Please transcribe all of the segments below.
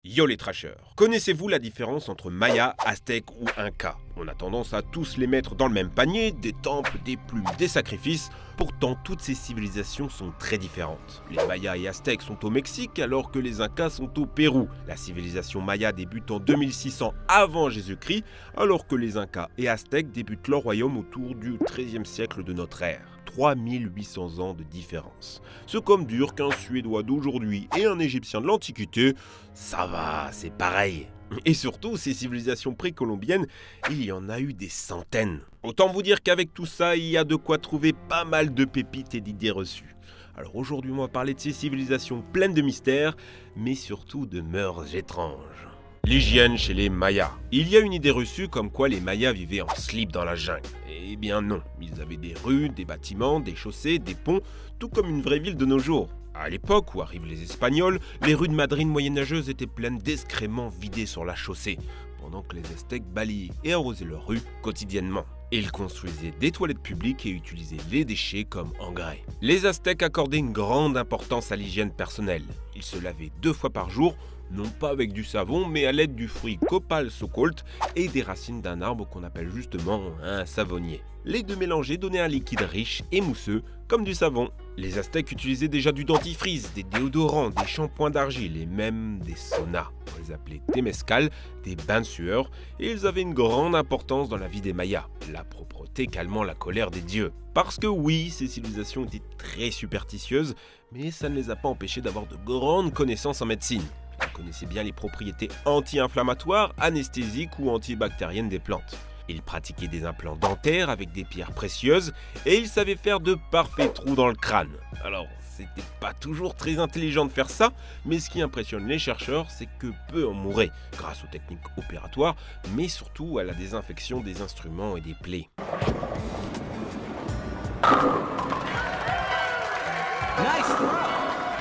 Yo les trashers, connaissez-vous la différence entre Maya, Aztèque ou Inca? On a tendance à tous les mettre dans le même panier, des temples, des plumes, des sacrifices. Pourtant, toutes ces civilisations sont très différentes. Les Mayas et Aztèques sont au Mexique alors que les Incas sont au Pérou. La civilisation Maya débute en 2600 avant Jésus-Christ alors que les Incas et Aztèques débutent leur royaume autour du XIIIe siècle de notre ère. 3800 ans de différence. C'est comme dire qu'un Suédois d'aujourd'hui et un Égyptien de l'Antiquité, ça va, c'est pareil. Et surtout, ces civilisations précolombiennes, il y en a eu des centaines. Autant vous dire qu'avec tout ça, il y a de quoi trouver pas mal de pépites et d'idées reçues. Alors aujourd'hui, on va parler de ces civilisations pleines de mystères, mais surtout de mœurs étranges. L'hygiène chez les Mayas. Il y a une idée reçue comme quoi les Mayas vivaient en slip dans la jungle. Eh bien non, ils avaient des rues, des bâtiments, des chaussées, des ponts, tout comme une vraie ville de nos jours. À l'époque où arrivent les Espagnols, les rues de Madrid moyenâgeuses étaient pleines d'excréments vidés sur la chaussée, pendant que les Aztèques balayaient et arrosaient leurs rues quotidiennement. Ils construisaient des toilettes publiques et utilisaient les déchets comme engrais. Les Aztèques accordaient une grande importance à l'hygiène personnelle. Ils se lavaient 2 fois par jour, non pas avec du savon, mais à l'aide du fruit Copal Socolt et des racines d'un arbre qu'on appelle justement un savonnier. Les deux mélangés donnaient un liquide riche et mousseux, comme du savon. Les Aztèques utilisaient déjà du dentifrice, des déodorants, des shampoings d'argile et même des saunas. On les appelait temescal, des bains de sueur, et ils avaient une grande importance dans la vie des Mayas, la propreté calmant la colère des dieux. Parce que oui, ces civilisations étaient très superstitieuses, mais ça ne les a pas empêchés d'avoir de grandes connaissances en médecine. Ils connaissaient bien les propriétés anti-inflammatoires, anesthésiques ou antibactériennes des plantes. Ils pratiquaient des implants dentaires avec des pierres précieuses et ils savaient faire de parfaits trous dans le crâne. Alors, c'était pas toujours très intelligent de faire ça, mais ce qui impressionne les chercheurs, c'est que peu en mouraient, grâce aux techniques opératoires, mais surtout à la désinfection des instruments et des plaies.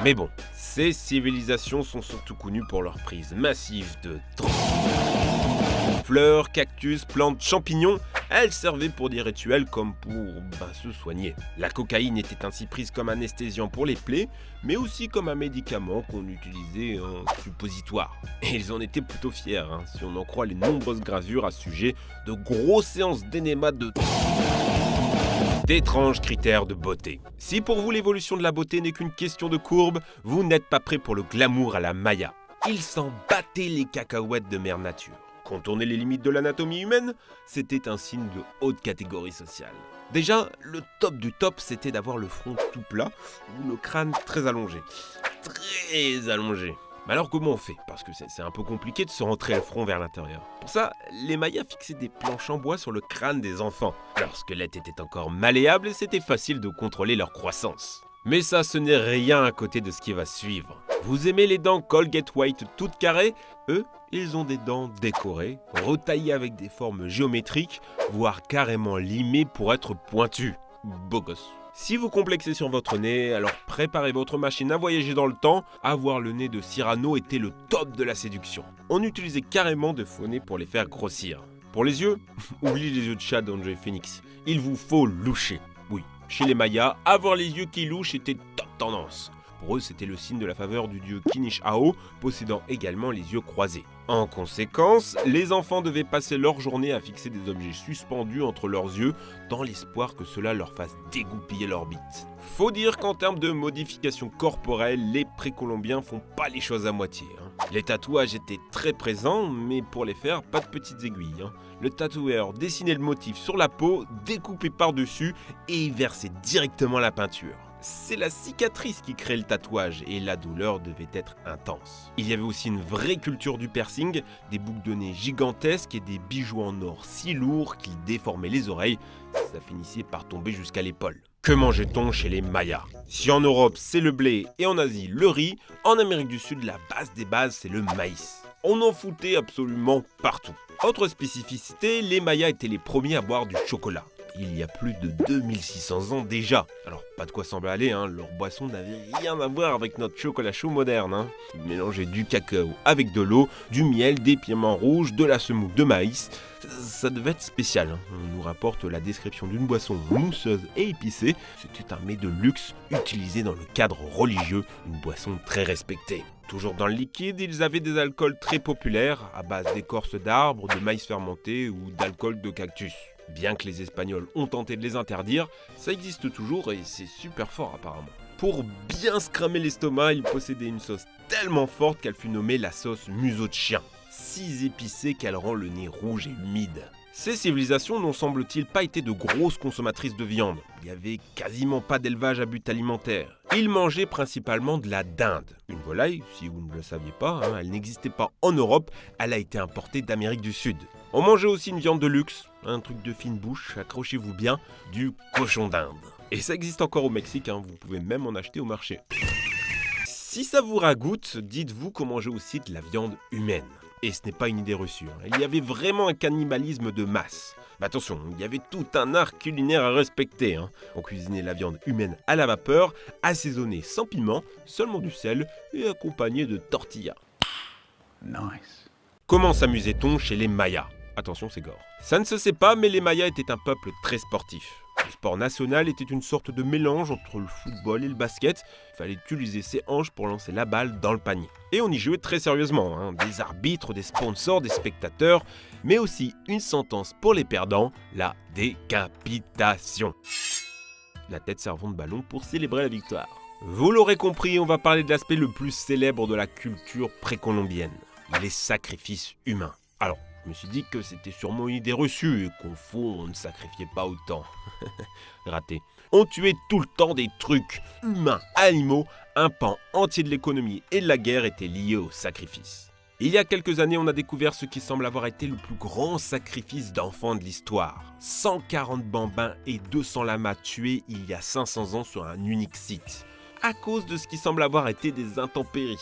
Mais bon, ces civilisations sont surtout connues pour leur prise massive de fleurs, cactus, plantes, champignons. Elles servaient pour des rituels comme pour se soigner. La cocaïne était ainsi prise comme anesthésiant pour les plaies, mais aussi comme un médicament qu'on utilisait en suppositoire. Et ils en étaient plutôt fiers, si on en croit les nombreuses gravures à ce sujet, de grosses séances d'énéma d'étranges critères de beauté. Si pour vous l'évolution de la beauté n'est qu'une question de courbe, vous n'êtes pas prêt pour le glamour à la Maya. Ils s'en battaient les cacahuètes de mère nature. Contourner les limites de l'anatomie humaine, c'était un signe de haute catégorie sociale. Déjà, le top du top, c'était d'avoir le front tout plat ou le crâne très allongé. Très allongé. Mais alors comment on fait? Parce que c'est un peu compliqué de se rentrer le front vers l'intérieur. Pour ça, les Mayas fixaient des planches en bois sur le crâne des enfants. Leur squelette était encore malléable et c'était facile de contrôler leur croissance. Mais ça, ce n'est rien à côté de ce qui va suivre. Vous aimez les dents Colgate White toutes carrées? Eux, ils ont des dents décorées, retaillées avec des formes géométriques, voire carrément limées pour être pointues. Beau gosse. Si vous complexez sur votre nez, alors préparez votre machine à voyager dans le temps. Avoir le nez de Cyrano était le top de la séduction. On utilisait carrément de faux nez pour les faire grossir. Pour les yeux, oubliez les yeux de chat d'André Phoenix. Il vous faut loucher. Oui, chez les Mayas, avoir les yeux qui louchent était top tendance. Pour eux, c'était le signe de la faveur du dieu Kinish-Ao, possédant également les yeux croisés. En conséquence, les enfants devaient passer leur journée à fixer des objets suspendus entre leurs yeux, dans l'espoir que cela leur fasse dégoupiller leur bite. Faut dire qu'en termes de modification corporelle, les précolombiens font pas les choses à moitié. Les tatouages étaient très présents, mais pour les faire, pas de petites aiguilles. Le tatoueur dessinait le motif sur la peau, découpait par-dessus et y versait directement la peinture. C'est la cicatrice qui crée le tatouage et la douleur devait être intense. Il y avait aussi une vraie culture du piercing, des boucles de nez gigantesques et des bijoux en or si lourds qu'ils déformaient les oreilles, ça finissait par tomber jusqu'à l'épaule. Que mangeait-on chez les Mayas? Si en Europe c'est le blé et en Asie le riz, en Amérique du Sud la base des bases c'est le maïs. On en foutait absolument partout. Autre spécificité, les Mayas étaient les premiers à boire du chocolat. il y a plus de 2600 ans déjà. Alors pas de quoi sembler aller, leur boisson n'avait rien à voir avec notre chocolat chaud moderne. Ils mélangeaient du cacao avec de l'eau, du miel, des piments rouges, de la semoule de maïs. Ça devait être spécial. On nous rapporte la description d'une boisson mousseuse et épicée. C'était un mets de luxe utilisé dans le cadre religieux, une boisson très respectée. Toujours dans le liquide, ils avaient des alcools très populaires à base d'écorce d'arbres, de maïs fermenté ou d'alcool de cactus. Bien que les Espagnols ont tenté de les interdire, ça existe toujours et c'est super fort apparemment. Pour bien se cramer l'estomac, ils possédaient une sauce tellement forte qu'elle fut nommée la sauce museau de chien. Si épicée qu'elle rend le nez rouge et humide. Ces civilisations n'ont semble-t-il pas été de grosses consommatrices de viande. Il n'y avait quasiment pas d'élevage à but alimentaire. Ils mangeaient principalement de la dinde. Une volaille, si vous ne le saviez pas, elle n'existait pas en Europe, elle a été importée d'Amérique du Sud. On mangeait aussi une viande de luxe, un truc de fine bouche, accrochez-vous bien, du cochon d'Inde. Et ça existe encore au Mexique, vous pouvez même en acheter au marché. Si ça vous ragoûte, dites-vous qu'on mangeait aussi de la viande humaine. Et ce n'est pas une idée reçue. Il y avait vraiment un cannibalisme de masse. Mais attention, il y avait tout un art culinaire à respecter. On cuisinait la viande humaine à la vapeur, assaisonnée sans piment, seulement du sel et accompagnée de tortillas. Nice. Comment s'amusait-on chez les Mayas ? Attention, c'est gore. Ça ne se sait pas, mais les Mayas étaient un peuple très sportif. Le sport national était une sorte de mélange entre le football et le basket. Il fallait utiliser ses hanches pour lancer la balle dans le panier. Et on y jouait très sérieusement. Des arbitres, des sponsors, des spectateurs, mais aussi une sentence pour les perdants, la décapitation. La tête servant de ballon pour célébrer la victoire. Vous l'aurez compris, on va parler de l'aspect le plus célèbre de la culture précolombienne, les sacrifices humains. Alors, je me suis dit que c'était sûrement une idée reçue et qu'au fond, on ne sacrifiait pas autant. Raté. On tuait tout le temps des trucs, humains, animaux. Un pan entier de l'économie et de la guerre était lié au sacrifice. Il y a quelques années, on a découvert ce qui semble avoir été le plus grand sacrifice d'enfants de l'histoire. 140 bambins et 200 lamas tués il y a 500 ans sur un unique site. À cause de ce qui semble avoir été des intempéries.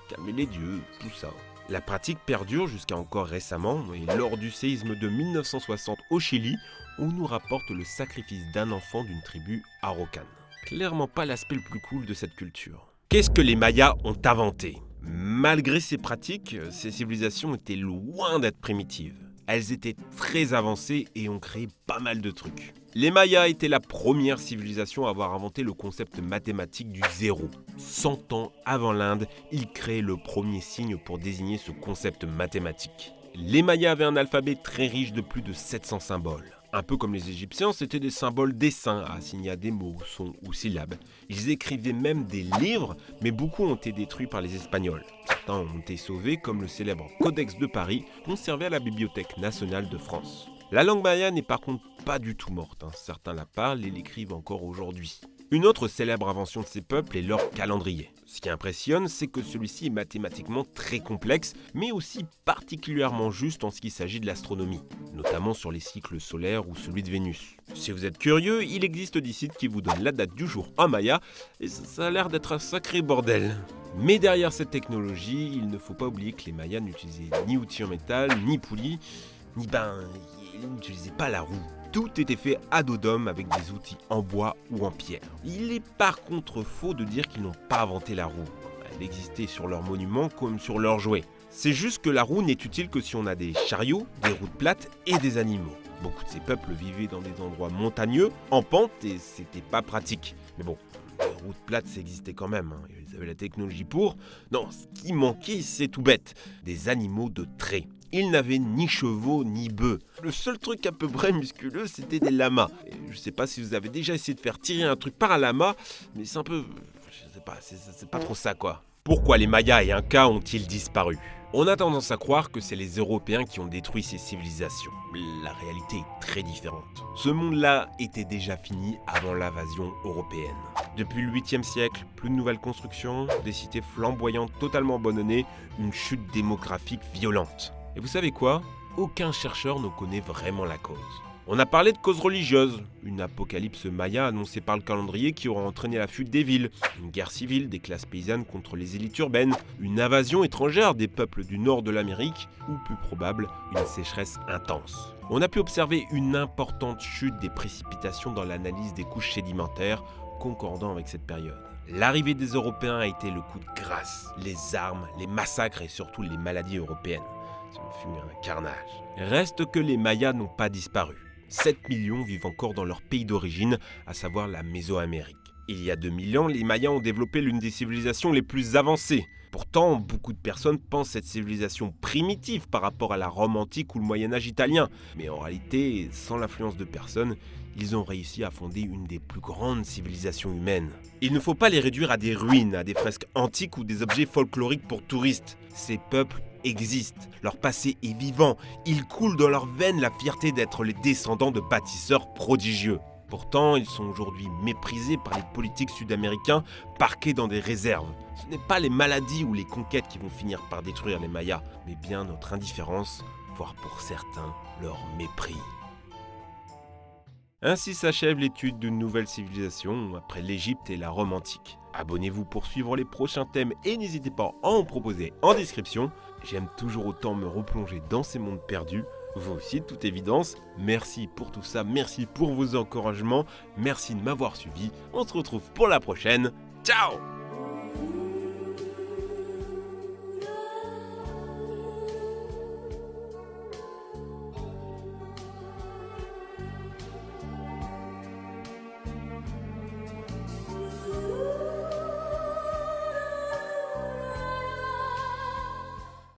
Calmer les dieux, tout ça. La pratique perdure jusqu'à encore récemment, et lors du séisme de 1960 au Chili, on nous rapporte le sacrifice d'un enfant d'une tribu araucane. Clairement pas l'aspect le plus cool de cette culture. Qu'est-ce que les Mayas ont inventé ? Malgré ces pratiques, ces civilisations étaient loin d'être primitives. Elles étaient très avancées et ont créé pas mal de trucs. Les Mayas étaient la première civilisation à avoir inventé le concept mathématique du zéro. 100 ans avant l'Inde, ils créaient le premier signe pour désigner ce concept mathématique. Les Mayas avaient un alphabet très riche de plus de 700 symboles. Un peu comme les Égyptiens, c'était des symboles dessins assignés à des mots, sons ou syllabes. Ils écrivaient même des livres, mais beaucoup ont été détruits par les Espagnols. Certains ont été sauvés, comme le célèbre Codex de Paris, conservé à la Bibliothèque nationale de France. La langue maya n'est par contre pas du tout morte. Certains la parlent et l'écrivent encore aujourd'hui. Une autre célèbre invention de ces peuples est leur calendrier. Ce qui impressionne, c'est que celui-ci est mathématiquement très complexe, mais aussi particulièrement juste en ce qui s'agit de l'astronomie, notamment sur les cycles solaires ou celui de Vénus. Si vous êtes curieux, il existe des sites qui vous donnent la date du jour en maya, et ça a l'air d'être un sacré bordel. Mais derrière cette technologie, il ne faut pas oublier que les Mayas n'utilisaient ni outils en métal, ni poulies, ils n'utilisaient pas la roue. Tout était fait à dos d'homme avec des outils en bois ou en pierre. Il est par contre faux de dire qu'ils n'ont pas inventé la roue. Elle existait sur leurs monuments comme sur leurs jouets. C'est juste que la roue n'est utile que si on a des chariots, des routes plates et des animaux. Beaucoup de ces peuples vivaient dans des endroits montagneux, en pente, et c'était pas pratique. Mais bon, les routes plates, ça existait quand même. Ils avaient la technologie pour. Non, ce qui manquait, c'est tout bête. Des animaux de trait. Ils n'avaient ni chevaux ni bœufs. Le seul truc à peu près musculeux, c'était des lamas. Et je sais pas si vous avez déjà essayé de faire tirer un truc par un lama, mais c'est un peu... Je sais pas, c'est pas trop ça quoi. Pourquoi les Mayas et Incas ont-ils disparu ? On a tendance à croire que c'est les Européens qui ont détruit ces civilisations. La réalité est très différente. Ce monde-là était déjà fini avant l'invasion européenne. Depuis le 8e siècle, plus de nouvelles constructions, des cités flamboyantes totalement abandonnées, une chute démographique violente. Et vous savez quoi ? Aucun chercheur ne connaît vraiment la cause. On a parlé de causes religieuses, une apocalypse maya annoncée par le calendrier qui aura entraîné la fuite des villes, une guerre civile des classes paysannes contre les élites urbaines, une invasion étrangère des peuples du nord de l'Amérique, ou plus probable, une sécheresse intense. On a pu observer une importante chute des précipitations dans l'analyse des couches sédimentaires, concordant avec cette période. L'arrivée des Européens a été le coup de grâce, les armes, les massacres et surtout les maladies européennes. Ce fut un carnage. Reste que les Mayas n'ont pas disparu. 7 millions vivent encore dans leur pays d'origine, à savoir la Mésoamérique. Il y a 2000 ans, les Mayas ont développé l'une des civilisations les plus avancées. Pourtant, beaucoup de personnes pensent cette civilisation primitive par rapport à la Rome antique ou le Moyen-Âge italien. Mais en réalité, sans l'influence de personne, ils ont réussi à fonder une des plus grandes civilisations humaines. Il ne faut pas les réduire à des ruines, à des fresques antiques ou des objets folkloriques pour touristes. Ces peuples existent, leur passé est vivant, il coule dans leurs veines la fierté d'être les descendants de bâtisseurs prodigieux. Pourtant, ils sont aujourd'hui méprisés par les politiques sud-américains, parqués dans des réserves. Ce n'est pas les maladies ou les conquêtes qui vont finir par détruire les Mayas, mais bien notre indifférence, voire pour certains, leur mépris. Ainsi s'achève l'étude d'une nouvelle civilisation après l'Égypte et la Rome antique. Abonnez-vous pour suivre les prochains thèmes et n'hésitez pas à en proposer en description. J'aime toujours autant me replonger dans ces mondes perdus. Vous aussi, de toute évidence. Merci pour tout ça, merci pour vos encouragements, merci de m'avoir suivi. On se retrouve pour la prochaine. Ciao!